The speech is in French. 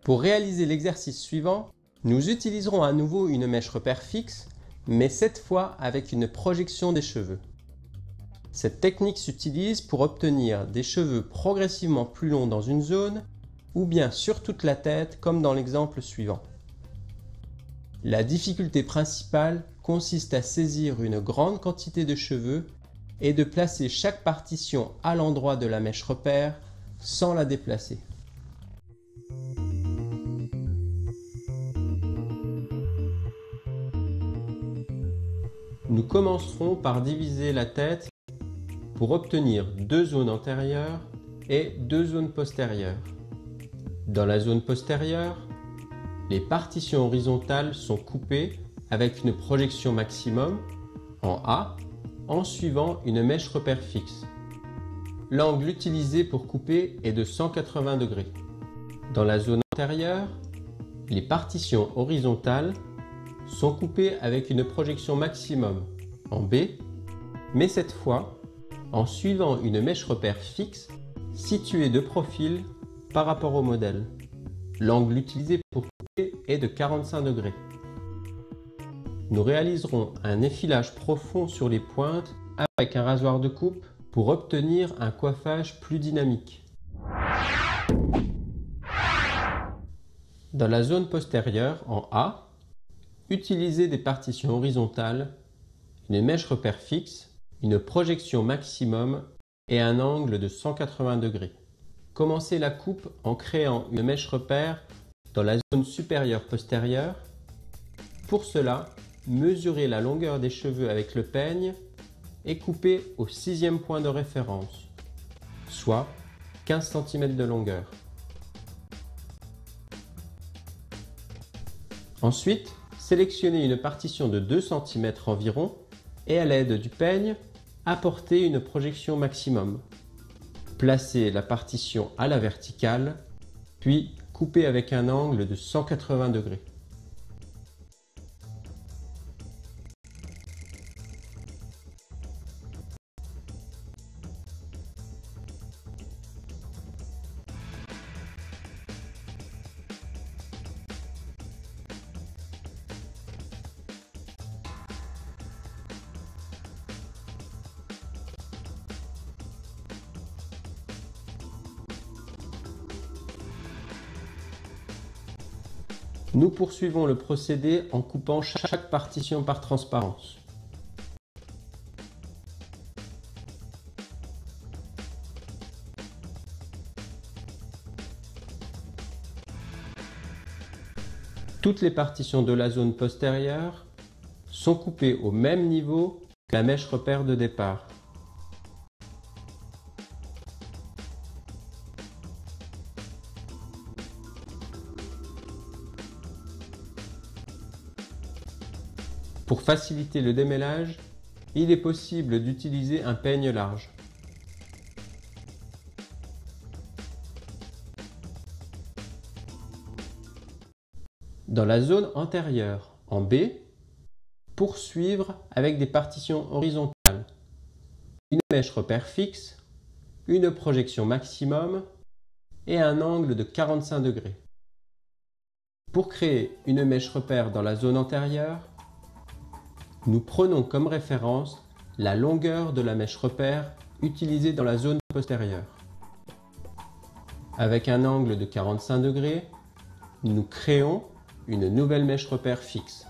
Pour réaliser l'exercice suivant, nous utiliserons à nouveau une mèche repère fixe, mais cette fois avec une projection des cheveux. Cette technique s'utilise pour obtenir des cheveux progressivement plus longs dans une zone, ou bien sur toute la tête comme dans l'exemple suivant. La difficulté principale consiste à saisir une grande quantité de cheveux et de placer chaque partition à l'endroit de la mèche repère sans la déplacer. Nous commencerons par diviser la tête pour obtenir deux zones antérieures et deux zones postérieures. Dans la zone postérieure, les partitions horizontales sont coupées avec une projection maximum en A en suivant une mèche repère fixe. L'angle utilisé pour couper est de 180 degrés. Dans la zone antérieure, les partitions horizontales sont coupées avec une projection maximum en B, mais cette fois en suivant une mèche repère fixe située de profil par rapport au modèle. L'angle utilisé pour couper est de 45 degrés. Nous réaliserons un effilage profond sur les pointes avec un rasoir de coupe pour obtenir un coiffage plus dynamique. Dans la zone postérieure, en A, utilisez des partitions horizontales, une mèche repère fixe, une projection maximum et un angle de 180 degrés. Commencez la coupe en créant une mèche repère dans la zone supérieure postérieure. Pour cela, mesurez la longueur des cheveux avec le peigne et coupez au 6e point de référence, soit 15 cm de longueur. Ensuite, sélectionnez une partition de 2 cm environ et à l'aide du peigne, apportez une projection maximum. Placez la partition à la verticale, puis coupez avec un angle de 180 degrés. Nous poursuivons le procédé en coupant chaque partition par transparence. Toutes les partitions de la zone postérieure sont coupées au même niveau que la mèche repère de départ. Pour faciliter le démêlage, il est possible d'utiliser un peigne large. Dans la zone antérieure, en B, poursuivre avec des partitions horizontales, une mèche repère fixe, une projection maximum et un angle de 45 degrés. Pour créer une mèche repère dans la zone antérieure, nous prenons comme référence la longueur de la mèche repère utilisée dans la zone postérieure. Avec un angle de 45 degrés, nous créons une nouvelle mèche repère fixe.